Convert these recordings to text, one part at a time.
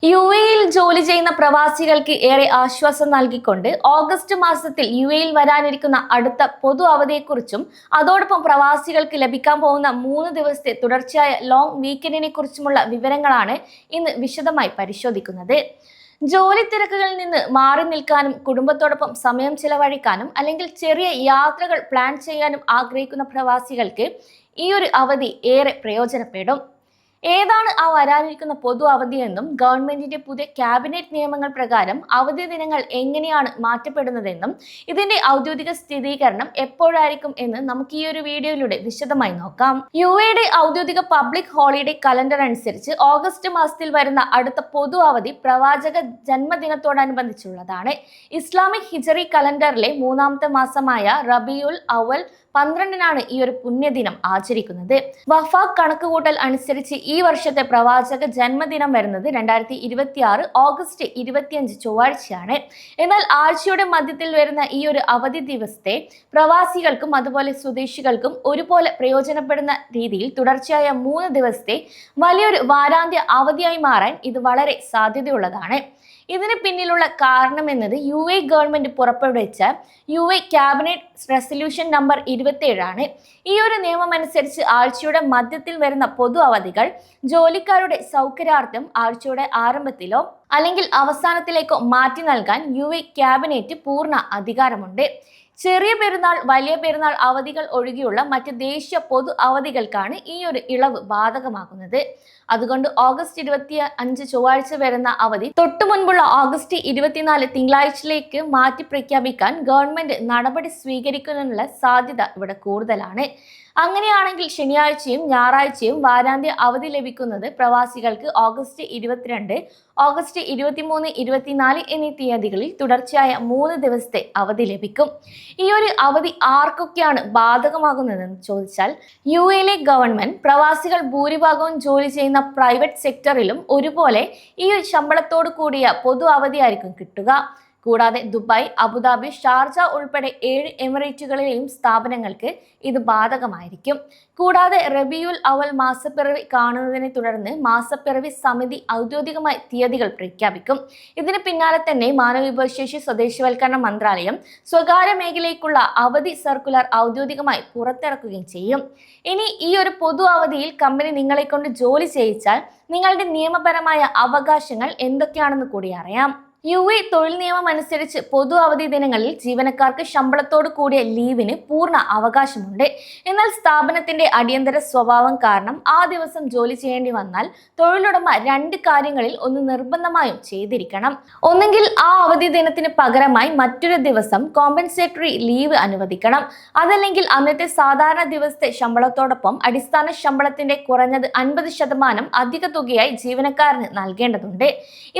യുഎഇയിൽ ജോലി ചെയ്യുന്ന പ്രവാസികൾക്ക് ഏറെ ആശ്വാസം നൽകിക്കൊണ്ട് ഓഗസ്റ്റ് മാസത്തിൽ യുഎഇയിൽ വരാനിരിക്കുന്ന അടുത്ത പൊതു അവധിയെക്കുറിച്ചും അതോടൊപ്പം പ്രവാസികൾക്ക് ലഭിക്കാൻ പോകുന്ന 3 ദിവസത്തെ തുടർച്ചയായ ലോങ് വീക്കെൻഡിനെ കുറിച്ചുമുള്ള വിവരങ്ങളാണ് ഇന്ന് വിശദമായി പരിശോധിക്കുന്നത്. ജോലി തിരക്കുകളിൽ നിന്ന് മാറി നിൽക്കാനും കുടുംബത്തോടൊപ്പം സമയം ചിലവഴിക്കാനും അല്ലെങ്കിൽ ചെറിയ യാത്രകൾ പ്ലാൻ ചെയ്യാനും ആഗ്രഹിക്കുന്ന പ്രവാസികൾക്ക് ഈ ഒരു അവധി ഏറെ പ്രയോജനപ്പെടും. ഏതാണ് ആ വരാനിരിക്കുന്ന പൊതു അവധിയെന്നും ഗവൺമെന്റിന്റെ പുതിയ ക്യാബിനറ്റ് നിയമങ്ങൾ പ്രകാരം അവധി ദിനങ്ങൾ എങ്ങനെയാണ് മാറ്റപ്പെടുന്നതെന്നും ഇതിന്റെ ഔദ്യോഗിക സ്ഥിരീകരണം എപ്പോഴായിരിക്കും എന്ന് നമുക്ക് ഈ ഒരു വീഡിയോയിലൂടെ വിശദമായി നോക്കാം. യുഎഇയുടെ ഔദ്യോഗിക പബ്ലിക് ഹോളിഡേ കലണ്ടർ അനുസരിച്ച് ഓഗസ്റ്റ് മാസത്തിൽ വരുന്ന അടുത്ത പൊതു അവധി പ്രവാചക ജന്മദിനത്തോടനുബന്ധിച്ചുള്ളതാണ്. ഇസ്ലാമിക് ഹിജറി കലണ്ടറിലെ 3ാമത്തെ മാസമായ റബിയുൽ അവൽ 12-നാണ് ഈ ഒരു പുണ്യദിനം ആചരിക്കുന്നത്. വഫാഖ് കണക്കുകൂട്ടൽ അനുസരിച്ച് ഈ വർഷത്തെ പ്രവാചക ജന്മദിനം വരുന്നത് 2026 ഓഗസ്റ്റ് 25 ചൊവ്വാഴ്ചയാണ്. എന്നാൽ ആഴ്ചയുടെ മധ്യത്തിൽ വരുന്ന ഈ ഒരു അവധി ദിവസത്തെ പ്രവാസികൾക്കും അതുപോലെ സ്വദേശികൾക്കും ഒരുപോലെ പ്രയോജനപ്പെടുന്ന രീതിയിൽ തുടർച്ചയായ 3 ദിവസത്തെ വലിയൊരു വാരാന്ത്യ അവധിയായി മാറാൻ ഇത് വളരെ സാധ്യതയുള്ളതാണ്. ഇതിന് പിന്നിലുള്ള കാരണം എന്നത് യുഎഇ ഗവൺമെന്റ് പുറപ്പെടുവിച്ച യുഎഇ ക്യാബിനറ്റ് റെസല്യൂഷൻ നമ്പർ 27 ആണ്. ഈ ഒരു നിയമം അനുസരിച്ച് ആഴ്ചയുടെ മധ്യത്തിൽ വരുന്ന പൊതു അവധികൾ ജോലിക്കാരുടെ സൗകര്യാർത്ഥം ആഴ്ചയുടെ ആരംഭത്തിലോ അല്ലെങ്കിൽ അവസാനത്തിലേക്കോ മാറ്റി നൽകാൻ യുഎഇ ക്യാബിനറ്റ് പൂർണ്ണ അധികാരമുണ്ട്. ചെറിയ പെരുന്നാൾ, വലിയ പെരുന്നാൾ അവധികൾ ഒഴികെയുള്ള മറ്റ് ദേശീയ പൊതു അവധികൾക്കാണ് ഈ ഒരു ഇളവ് ബാധകമാകുന്നത്. അതുകൊണ്ട് ഓഗസ്റ്റ് 25 ചൊവ്വാഴ്ച വരുന്ന അവധി തൊട്ടു മുൻപുള്ള ഓഗസ്റ്റ് 24 തിങ്കളാഴ്ചയിലേക്ക് മാറ്റി പ്രഖ്യാപിക്കാൻ ഗവൺമെന്റ് നടപടി സ്വീകരിക്കുന്നതിനുള്ള സാധ്യത ഇവിടെ കൂടുതലാണ്. അങ്ങനെയാണെങ്കിൽ ശനിയാഴ്ചയും ഞായറാഴ്ചയും വാരാന്ത്യ അവധി ലഭിക്കുന്നത് പ്രവാസികൾക്ക് ഓഗസ്റ്റ് 22, ഓഗസ്റ്റ് 23, 24 എന്നീ തീയതികളിൽ തുടർച്ചയായ 3 ദിവസത്തെ അവധി ലഭിക്കും. ഈ ഒരു അവധി ആർക്കൊക്കെയാണ് ബാധകമാകുന്നതെന്ന് ചോദിച്ചാൽ യുഎഇയിലെ ഗവൺമെന്റ് പ്രവാസികൾ ഭൂരിഭാഗവും ജോലി ചെയ്യുന്ന പ്രൈവറ്റ് സെക്ടറിലും ഒരുപോലെ ഈ ഒരു ശമ്പളത്തോടു കൂടിയ പൊതു അവധിയായിരിക്കും കിട്ടുക. കൂടാതെ ദുബായ്, അബുദാബി, ഷാർജ ഉൾപ്പെടെ 7 എമിറേറ്റുകളിലെയും സ്ഥാപനങ്ങൾക്ക് ഇത് ബാധകമായിരിക്കും. കൂടാതെ റബിയുൽ അവൽ മാസപ്പിറവി കാണുന്നതിനെ തുടർന്ന് മാസപ്പിറവി സമിതി ഔദ്യോഗികമായി തീയതികൾ പ്രഖ്യാപിക്കും. ഇതിന് പിന്നാലെ തന്നെ മാനവവിഭവശേഷി സ്വദേശിവൽക്കരണ മന്ത്രാലയം സ്വകാര്യ മേഖലയ്ക്കുള്ള അവധി സർക്കുലർ ഔദ്യോഗികമായി പുറത്തിറക്കുകയും ചെയ്യും. ഇനി ഈ ഒരു പൊതു അവധിയിൽ കമ്പനി നിങ്ങളെ കൊണ്ട് ജോലി ചെയ്യിച്ചാൽ നിങ്ങളുടെ നിയമപരമായ അവകാശങ്ങൾ എന്തൊക്കെയാണെന്ന് കൂടി അറിയാം. യുഎഇ തൊഴിൽ നിയമം അനുസരിച്ച് പൊതു അവധി ദിനങ്ങളിൽ ജീവനക്കാർക്ക് ശമ്പളത്തോടു കൂടിയ ലീവിന് പൂർണ്ണ അവകാശമുണ്ട്. എന്നാൽ സ്ഥാപനത്തിന്റെ അടിയന്തര സ്വഭാവം കാരണം ആ ദിവസം ജോലി ചെയ്യേണ്ടി വന്നാൽ തൊഴിലുടമ 2 കാര്യങ്ങളിൽ ഒന്ന് നിർബന്ധമായും ചെയ്തിരിക്കണം. ഒന്നെങ്കിൽ ആ അവധി ദിനത്തിന് പകരമായി മറ്റൊരു ദിവസം കോമ്പൻസേറ്ററി ലീവ് അനുവദിക്കണം. അതല്ലെങ്കിൽ അന്നത്തെ സാധാരണ ദിവസത്തെ ശമ്പളത്തോടൊപ്പം അടിസ്ഥാന ശമ്പളത്തിന്റെ കുറഞ്ഞത് 50% അധിക തുകയായി ജീവനക്കാരന് നൽകേണ്ടതുണ്ട്.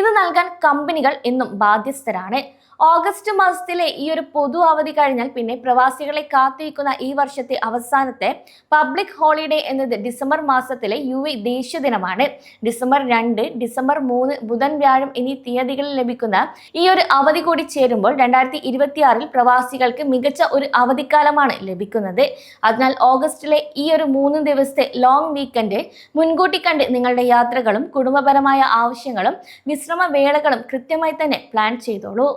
ഇത് നൽകാൻ കമ്പനികൾ എന്നും ബാധ്യസ്ഥരാണ്. ഓഗസ്റ്റ് മാസത്തിലെ ഈ ഒരു പൊതു അവധി കഴിഞ്ഞാൽ പിന്നെ പ്രവാസികളെ കാത്തിരിക്കുന്ന ഈ വർഷത്തെ അവസാനത്തെ പബ്ലിക് ഹോളിഡേ എന്നത് ഡിസംബർ മാസത്തിലെ യുഎഇ ദേശീയ ദിനമാണ്. ഡിസംബർ 2, ഡിസംബർ 3, ബുധൻ, വ്യാഴം എന്നീ തീയതികളിൽ ലഭിക്കുന്ന ഈ ഒരു അവധി കൂടി ചേരുമ്പോൾ 2026 പ്രവാസികൾക്ക് മികച്ച ഒരു അവധിക്കാലമാണ് ലഭിക്കുന്നത്. അതിനാൽ ഓഗസ്റ്റിലെ ഈ ഒരു 3 ദിവസത്തെ ലോങ് വീക്കെൻഡ് മുൻകൂട്ടി കണ്ട് നിങ്ങളുടെ യാത്രകളും കുടുംബപരമായ ആവശ്യങ്ങളും വിശ്രമ വേളകളും കൃത്യമായി തന്നെ പ്ലാൻ ചെയ്തോളൂ.